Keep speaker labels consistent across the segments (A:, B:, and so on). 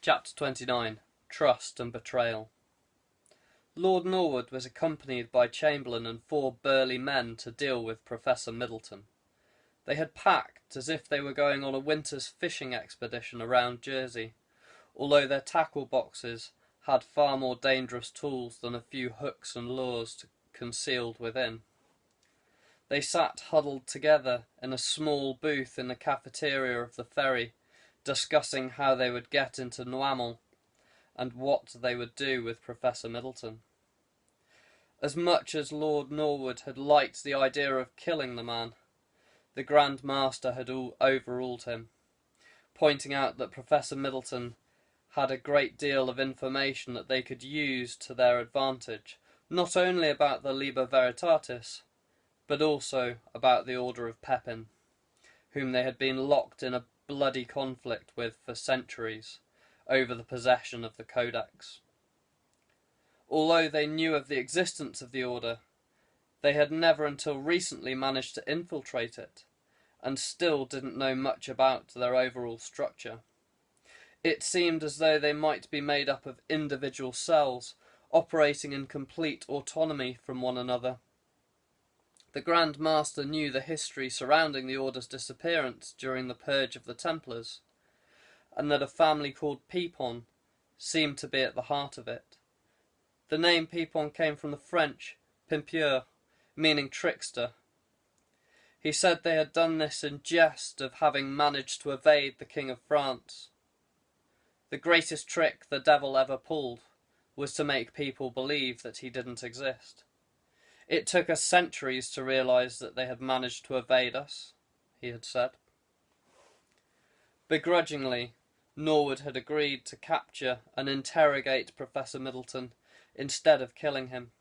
A: Chapter 29. Trust and Betrayal. Lord Norwood was accompanied by Chamberlain and 4 burly men to deal with Professor Middleton. They had packed as if they were going on a winter's fishing expedition around Jersey, although their tackle boxes had far more dangerous tools than a few hooks and lures concealed within. They sat huddled together in a small booth in the cafeteria of the ferry, discussing how they would get into Noamel and what they would do with Professor Middleton. As much as Lord Norwood had liked the idea of killing the man, the Grand Master had overruled him, pointing out that Professor Middleton had a great deal of information that they could use to their advantage, not only about the Liber Veritatis, but also about the Order of Pepin, whom they had been locked in a bloody conflict with for centuries over the possession of the Codex. Although they knew of the existence of the Order, they had never until recently managed to infiltrate it, and still didn't know much about their overall structure. It seemed as though they might be made up of individual cells, operating in complete autonomy from one another. The Grand Master knew the history surrounding the Order's disappearance during the Purge of the Templars, and that a family called Pepin seemed to be at the heart of it. The name Pepin came from the French pimpeur, meaning trickster. He said they had done this in jest of having managed to evade the King of France. The greatest trick the devil ever pulled was to make people believe that he didn't exist. It took us centuries to realise that they had managed to evade us, he had said. Begrudgingly, Norwood had agreed to capture and interrogate Professor Middleton instead of killing him.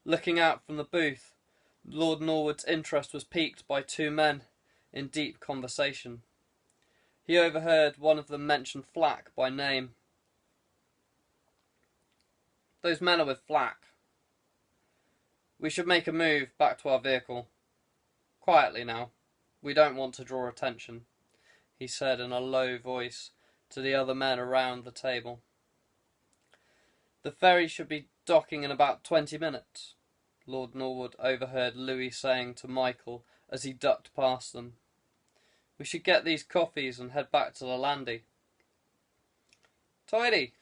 A: Looking out from the booth, Lord Norwood's interest was piqued by 2 men in deep conversation. He overheard one of them mention Flack by name. "Those men are with Flack. We should make a move back to our vehicle. Quietly now. We don't want to draw attention," he said in a low voice to the other men around the table. "The ferry should be docking in about 20 minutes, Lord Norwood overheard Louis saying to Michael as he ducked past them. "We should get these coffees and head back to the Landy." "Tidy.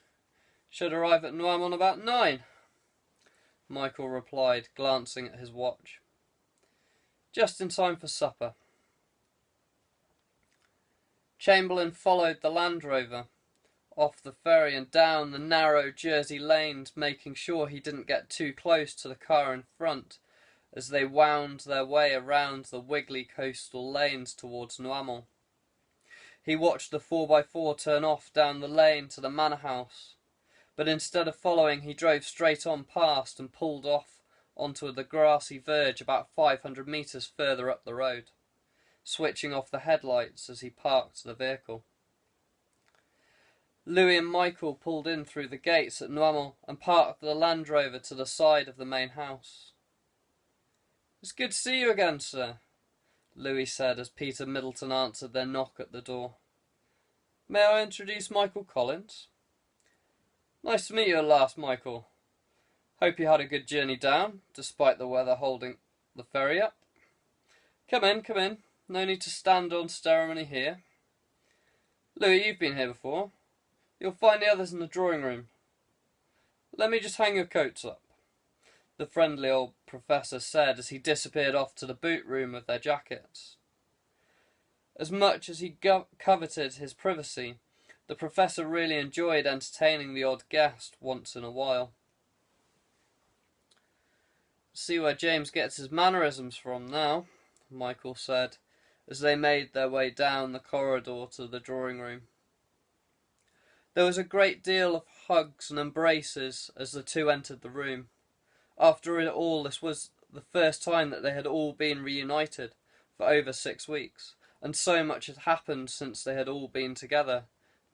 A: Should arrive at Noam on about 9. Michael replied, glancing at his watch. "Just in time for supper." Chamberlain followed the Land Rover off the ferry and down the narrow Jersey lanes, making sure he didn't get too close to the car in front as they wound their way around the wiggly coastal lanes towards Noamel. He watched the 4x4 turn off down the lane to the manor house, but instead of following, he drove straight on past and pulled off onto the grassy verge about 500 metres further up the road, switching off the headlights as he parked the vehicle. Louis and Michael pulled in through the gates at Noamel and parked the Land Rover to the side of the main house. "It's good to see you again, sir," Louis said as Peter Middleton answered their knock at the door. "May I introduce Michael Collins?" "Nice to meet you at last, Michael. Hope you had a good journey down, despite the weather holding the ferry up. Come in, come in. No need to stand on ceremony here. Louis, you've been here before. You'll find the others in the drawing room. Let me just hang your coats up," the friendly old professor said as he disappeared off to the boot room with their jackets. As much as he coveted his privacy, the professor really enjoyed entertaining the odd guest once in a while. "See where James gets his mannerisms from now," Michael said, as they made their way down the corridor to the drawing room. There was a great deal of hugs and embraces as the 2 entered the room. After all, this was the first time that they had all been reunited for over 6 weeks, and so much had happened since they had all been together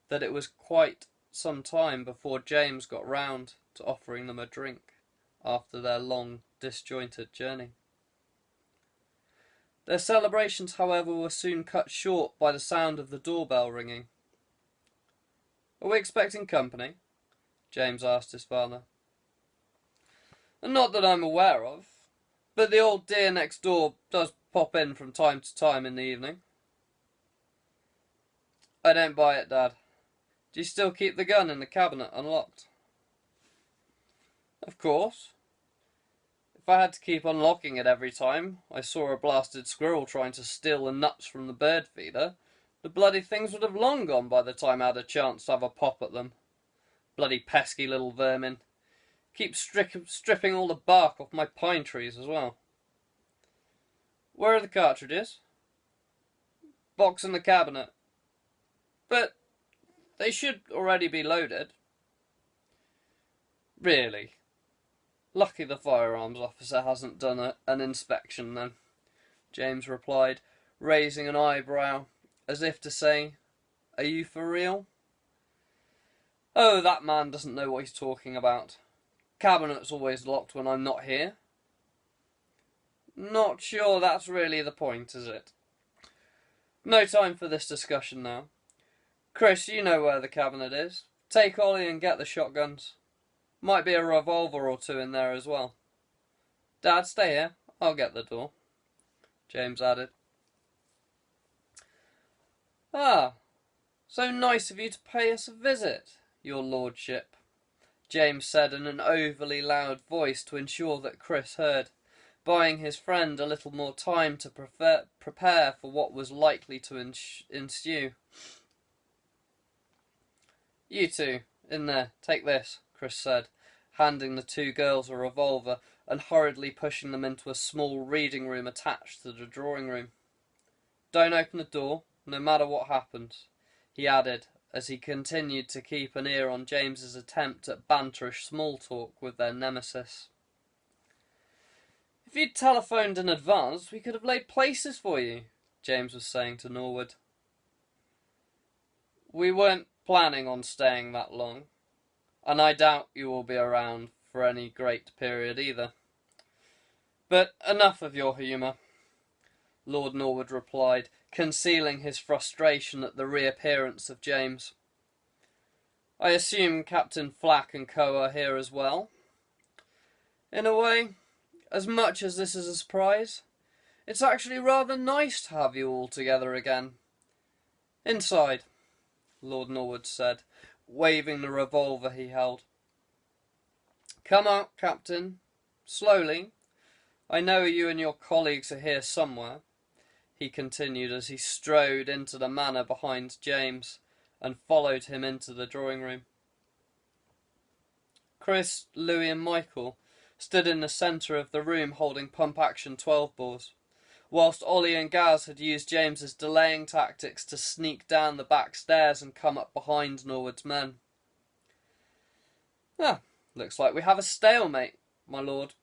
A: that it was quite some time before James got round to offering them a drink after their long, disjointed journey. Their celebrations, however, were soon cut short by the sound of the doorbell ringing. Are we expecting company? James asked his father. Not that I'm aware of, but the old dear next door does pop in from time to time in the evening. I don't buy it, Dad. Do you still keep the gun in the cabinet unlocked? Of course. If I had to keep unlocking it every time I saw a blasted squirrel trying to steal the nuts from the bird feeder, the bloody things would have long gone by the time I had a chance to have a pop at them. Bloody pesky little vermin. Keep stripping all the bark off my pine trees as well. Where are the cartridges? Box in the cabinet. But they should already be loaded. Really? Lucky the firearms officer hasn't done an inspection then, James replied, raising an eyebrow, as if to say, are you for real? Oh, that man doesn't know what he's talking about. Cabinet's always locked when I'm not here. Not sure that's really the point, is it? No time for this discussion now. Chris, you know where the cabinet is. Take Ollie and get the shotguns. Might be a revolver or two in there as well. Dad, stay here. I'll get the door, James added. Ah, so nice of you to pay us a visit, your lordship, James said in an overly loud voice to ensure that Chris heard, buying his friend a little more time to prepare for what was likely to ensue. You two, in there, take this, Chris said, handing the two girls a revolver and hurriedly pushing them into a small reading room attached to the drawing room. Don't open the door, no matter what happens, he added, as he continued to keep an ear on James's attempt at banterish small talk with their nemesis. If you'd telephoned in advance, we could have laid places for you, James was saying to Norwood. We weren't planning on staying that long, and I doubt you will be around for any great period either. But enough of your humour, Lord Norwood replied, concealing his frustration at the reappearance of James. I assume Captain Flack and co are here as well? In a way, as much as this is a surprise, it's actually rather nice to have you all together again. Inside, Lord Norwood said, waving the revolver he held. Come out, Captain. Slowly. I know you and your colleagues are here somewhere, he continued as he strode into the manor behind James and followed him into the drawing room. Chris, Louis and Michael stood in the centre of the room holding pump-action 12-bores, whilst Ollie and Gaz had used James's delaying tactics to sneak down the back stairs and come up behind Norwood's men. Ah, looks like we have a stalemate, my lord.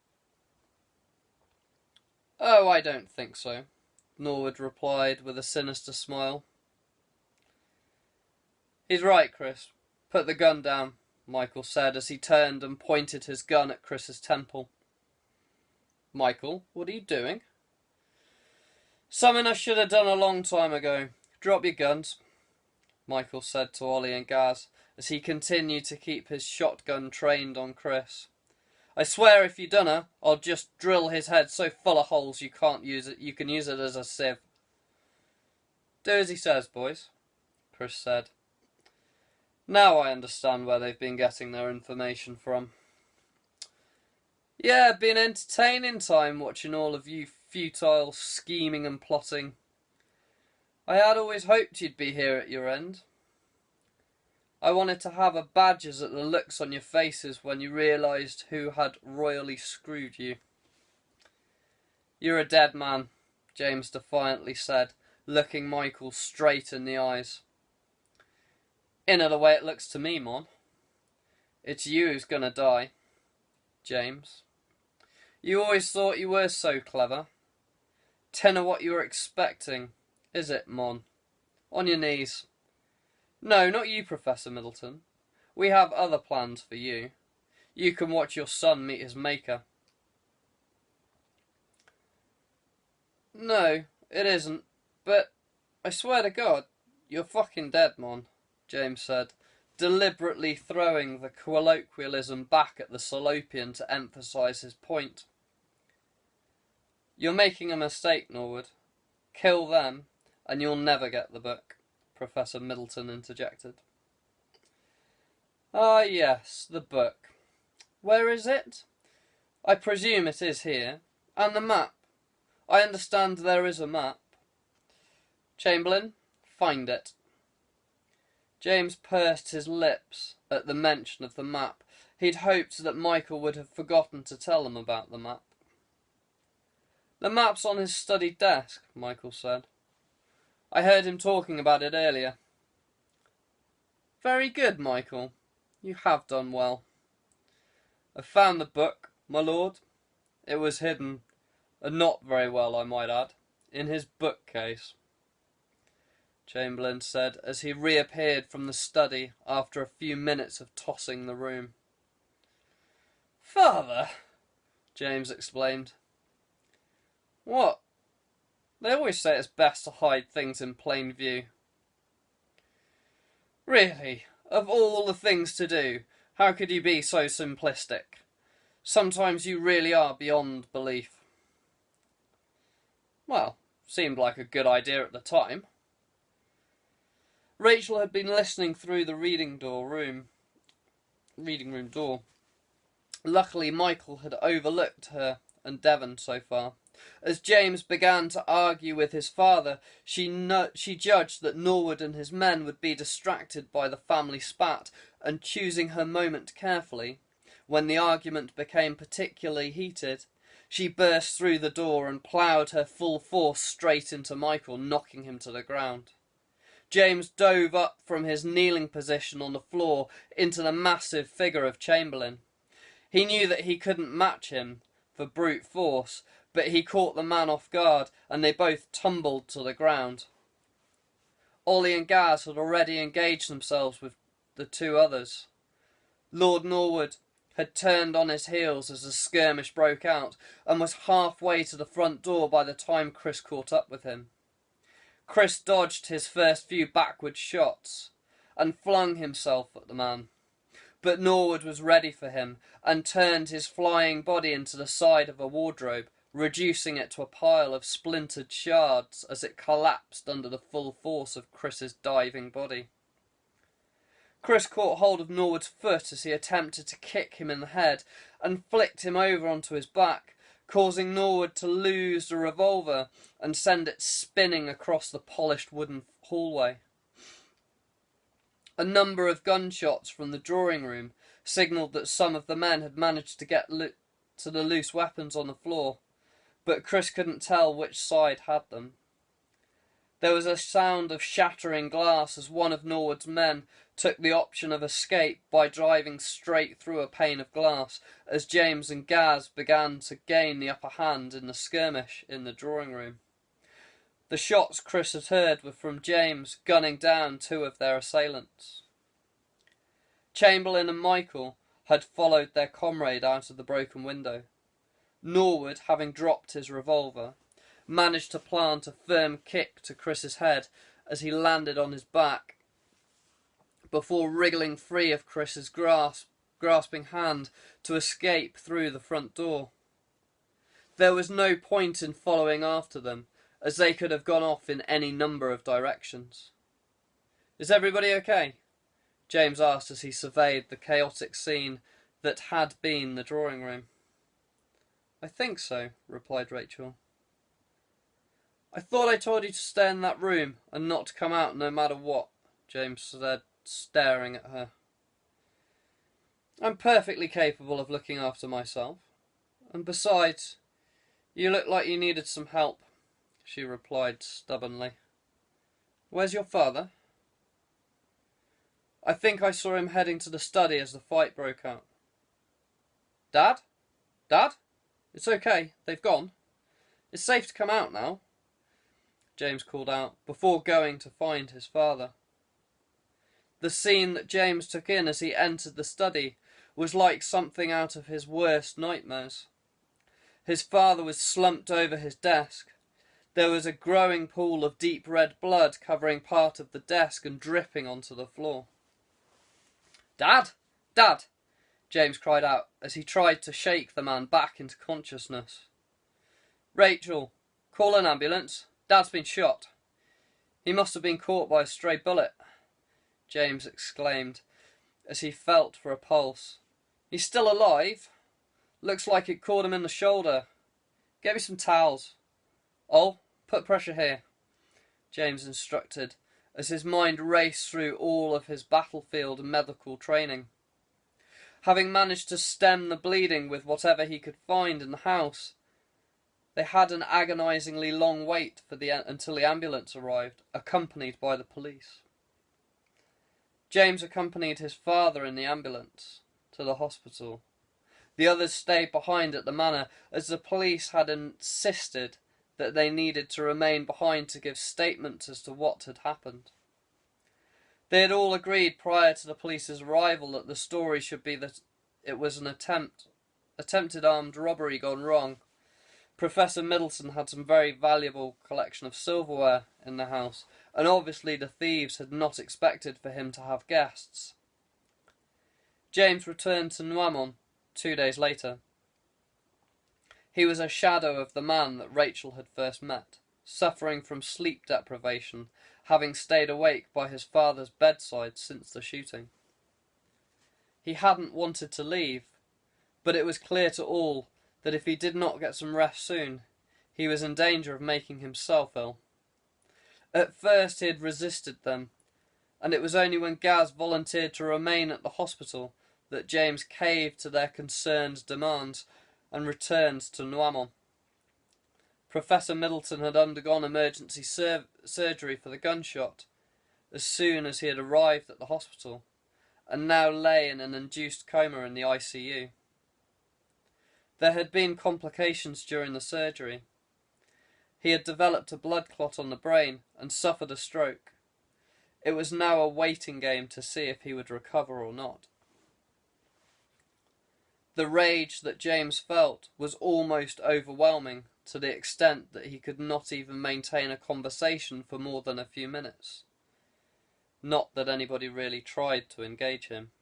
A: Oh, I don't think so, Norwood replied with a sinister smile. He's right, Chris. Put the gun down, Michael said as he turned and pointed his gun at Chris's temple. Michael, what are you doing? Something I should have done a long time ago. Drop your guns, Michael said to Ollie and Gaz as he continued to keep his shotgun trained on Chris. I swear if you dunna, I'll just drill his head so full of holes you can use it as a sieve. Do as he says, boys, Chris said. Now I understand where they've been getting their information from. Yeah, been entertaining time watching all of you futile scheming and plotting. I had always hoped you'd be here at your end. I wanted to have a badges at the looks on your faces when you realised who had royally screwed you. You're a dead man, James defiantly said, looking Michael straight in the eyes. Inna the way it looks to me, mon. It's you who's gonna die, James. You always thought you were so clever. Tenna what you were expecting, is it, mon? On your knees. No, not you, Professor Middleton. We have other plans for you. You can watch your son meet his maker. No, it isn't. But I swear to God, you're fucking dead, mon, James said, deliberately throwing the colloquialism back at the Salopian to emphasise his point. "You're making a mistake, Norwood. Kill them, and you'll never get the book," Professor Middleton interjected. "Ah, yes, the book. Where is it? I presume it is here. And the map. I understand there is a map. Chamberlain, find it." James pursed his lips at the mention of the map. He'd hoped that Michael would have forgotten to tell him about the map. "The map's on his study desk," Michael said. "I heard him talking about it earlier." "Very good, Michael. You have done well." "I've found the book, my lord. It was hidden, and not very well, I might add, in his bookcase," Chamberlain said as he reappeared from the study after a few minutes of tossing the room. "Father!" James exclaimed. "What? They always say it's best to hide things in plain view." "Really, of all the things to do, how could you be so simplistic? Sometimes you really are beyond belief." "Well, seemed like a good idea at the time." Rachel had been listening through the reading room door. Luckily, Michael had overlooked her and Devon so far. As James began to argue with his father, she judged that Norwood and his men would be distracted by the family spat, and choosing her moment carefully, when the argument became particularly heated, she burst through the door and ploughed her full force straight into Michael, knocking him to the ground. James dove up from his kneeling position on the floor into the massive figure of Chamberlain. He knew that he couldn't match him for brute force, but he caught the man off guard, and they both tumbled to the ground. Ollie and Gaz had already engaged themselves with the two others. Lord Norwood had turned on his heels as the skirmish broke out, and was halfway to the front door by the time Chris caught up with him. Chris dodged his first few backward shots, and flung himself at the man. But Norwood was ready for him, and turned his flying body into the side of a wardrobe, reducing it to a pile of splintered shards as it collapsed under the full force of Chris's diving body. Chris caught hold of Norwood's foot as he attempted to kick him in the head, and flicked him over onto his back, causing Norwood to lose the revolver and send it spinning across the polished wooden hallway. A number of gunshots from the drawing room signalled that some of the men had managed to get to the loose weapons on the floor, but Chris couldn't tell which side had them. There was a sound of shattering glass as one of Norwood's men took the option of escape by driving straight through a pane of glass, as James and Gaz began to gain the upper hand in the skirmish in the drawing room. The shots Chris had heard were from James gunning down two of their assailants. Chamberlain and Michael had followed their comrade out of the broken window. Norwood, having dropped his revolver, managed to plant a firm kick to Chris's head as he landed on his back, before wriggling free of Chris's grasping hand to escape through the front door. There was no point in following after them, as they could have gone off in any number of directions. "Is everybody okay?" James asked as he surveyed the chaotic scene that had been the drawing room. "I think so," replied Rachel. "I thought I told you to stay in that room and not to come out no matter what," James said, staring at her. "I'm perfectly capable of looking after myself. And besides, you look like you needed some help," she replied stubbornly. "Where's your father?" "I think I saw him heading to the study as the fight broke out." "Dad? Dad? It's okay, they've gone. It's safe to come out now," James called out, before going to find his father. The scene that James took in as he entered the study was like something out of his worst nightmares. His father was slumped over his desk. There was a growing pool of deep red blood covering part of the desk and dripping onto the floor. "Dad! Dad!" James cried out as he tried to shake the man back into consciousness. "Rachel, call an ambulance. Dad's been shot. He must have been caught by a stray bullet," James exclaimed as he felt for a pulse. "He's still alive. Looks like it caught him in the shoulder. Get me some towels. Oh, put pressure here," James instructed as his mind raced through all of his battlefield medical training. Having managed to stem the bleeding with whatever he could find in the house, they had an agonisingly long wait until the ambulance arrived, accompanied by the police. James accompanied his father in the ambulance to the hospital. The others stayed behind at the manor, as the police had insisted that they needed to remain behind to give statements as to what had happened. They had all agreed prior to the police's arrival that the story should be that it was an attempted armed robbery gone wrong. Professor Middleton had some very valuable collection of silverware in the house, and obviously the thieves had not expected for him to have guests. James returned to Noimon 2 days later. He was a shadow of the man that Rachel had first met, suffering from sleep deprivation, having stayed awake by his father's bedside since the shooting. He hadn't wanted to leave, but it was clear to all that if he did not get some rest soon, he was in danger of making himself ill. At first he had resisted them, and it was only when Gaz volunteered to remain at the hospital that James caved to their concerned demands and returned to Noimon. Professor Middleton had undergone emergency surgery for the gunshot as soon as he had arrived at the hospital, and now lay in an induced coma in the ICU. There had been complications during the surgery. He had developed a blood clot on the brain and suffered a stroke. It was now a waiting game to see if he would recover or not. The rage that James felt was almost overwhelming, to the extent that he could not even maintain a conversation for more than a few minutes. Not that anybody really tried to engage him.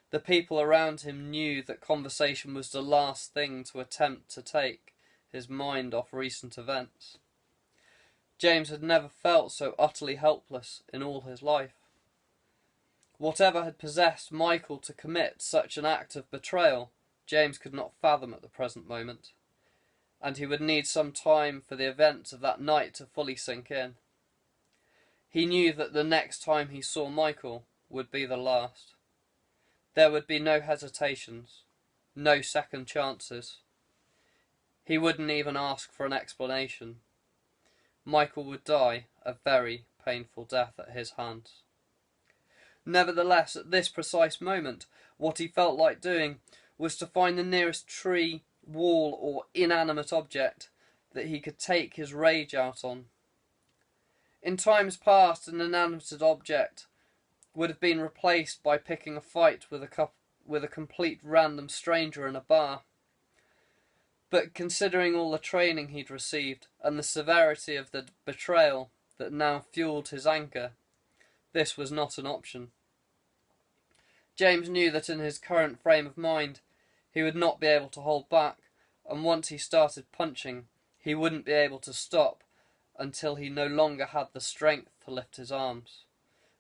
A: The people around him knew that conversation was the last thing to attempt to take his mind off recent events. James had never felt so utterly helpless in all his life. Whatever had possessed Michael to commit such an act of betrayal, James could not fathom at the present moment, and he would need some time for the events of that night to fully sink in. He knew that the next time he saw Michael would be the last. There would be no hesitations, no second chances. He wouldn't even ask for an explanation. Michael would die a very painful death at his hands. Nevertheless, at this precise moment, what he felt like doing was to find the nearest tree, wall, or inanimate object that he could take his rage out on. In times past, an inanimate object would have been replaced by picking a fight with a complete random stranger in a bar. But considering all the training he'd received and the severity of the betrayal that now fueled his anger, this was not an option. James knew that in his current frame of mind, he would not be able to hold back, and once he started punching, he wouldn't be able to stop until he no longer had the strength to lift his arms,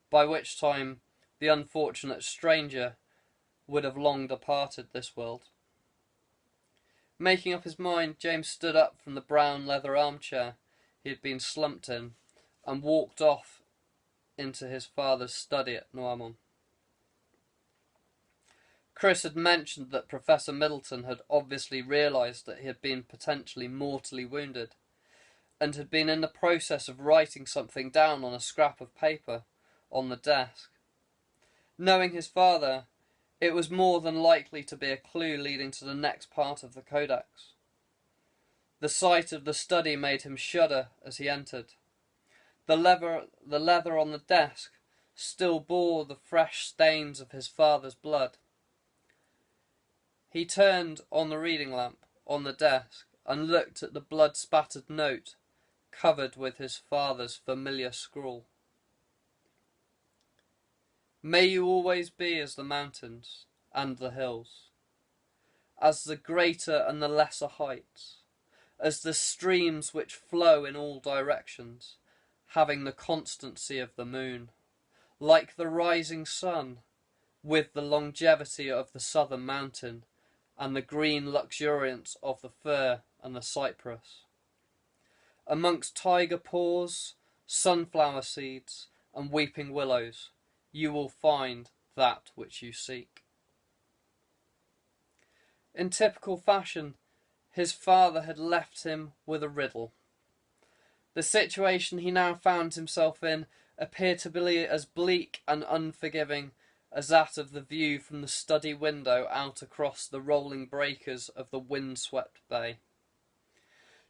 A: by which time the unfortunate stranger would have long departed this world. Making up his mind, James stood up from the brown leather armchair he had been slumped in and walked off into his father's study at Noimon. Chris had mentioned that Professor Middleton had obviously realised that he had been potentially mortally wounded, and had been in the process of writing something down on a scrap of paper on the desk. Knowing his father, it was more than likely to be a clue leading to the next part of the codex. The sight of the study made him shudder as he entered. The leather on the desk still bore the fresh stains of his father's blood. He turned on the reading lamp on the desk and looked at the blood-spattered note covered with his father's familiar scrawl. May you always be as the mountains and the hills, as the greater and the lesser heights, as the streams which flow in all directions, having the constancy of the moon, like the rising sun, with the longevity of the southern mountain, and the green luxuriance of the fir and the cypress. Amongst tiger paws, sunflower seeds, and weeping willows, you will find that which you seek. In typical fashion, his father had left him with a riddle. The situation he now found himself in appeared to be as bleak and unforgiving as that of the view from the study window out across the rolling breakers of the wind-swept bay.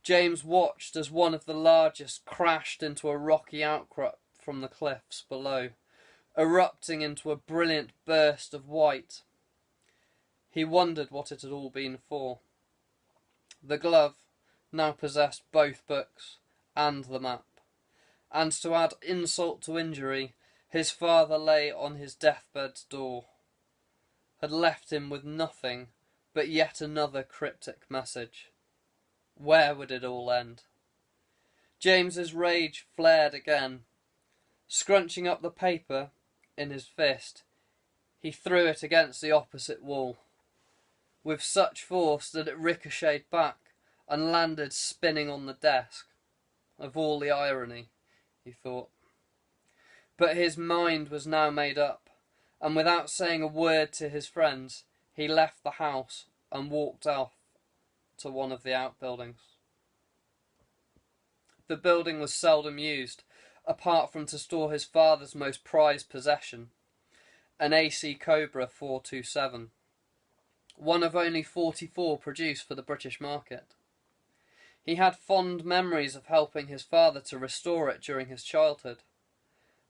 A: James watched as one of the largest crashed into a rocky outcrop from the cliffs below, erupting into a brilliant burst of white. He wondered what it had all been for. The glove now possessed both books and the map, and to add insult to injury, his father lay on his deathbed's door, had left him with nothing but yet another cryptic message. Where would it all end? James's rage flared again. Scrunching up the paper in his fist, he threw it against the opposite wall, with such force that it ricocheted back and landed spinning on the desk. Of all the irony, he thought. But his mind was now made up, and without saying a word to his friends, he left the house and walked off to one of the outbuildings. The building was seldom used, apart from to store his father's most prized possession, an AC Cobra 427, one of only 44 produced for the British market. He had fond memories of helping his father to restore it during his childhood,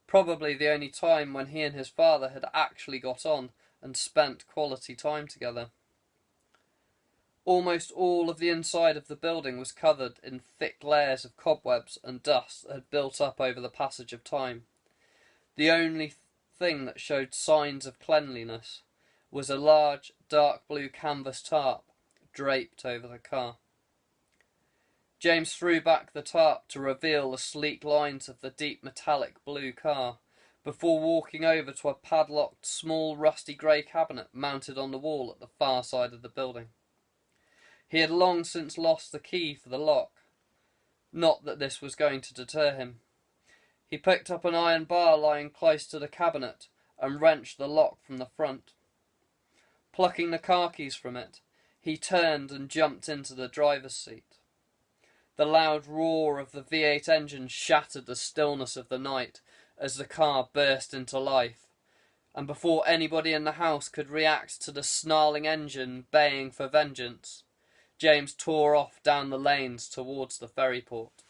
A: probably the only time when he and his father had actually got on and spent quality time together. Almost all of the inside of the building was covered in thick layers of cobwebs and dust that had built up over the passage of time. The only thing that showed signs of cleanliness was a large dark blue canvas tarp draped over the car. James threw back the tarp to reveal the sleek lines of the deep metallic blue car, before walking over to a padlocked small rusty grey cabinet mounted on the wall at the far side of the building. He had long since lost the key for the lock. Not that this was going to deter him. He picked up an iron bar lying close to the cabinet and wrenched the lock from the front. Plucking the car keys from it, he turned and jumped into the driver's seat. The loud roar of the V8 engine shattered the stillness of the night as the car burst into life, and before anybody in the house could react to the snarling engine baying for vengeance, James tore off down the lanes towards the ferry port.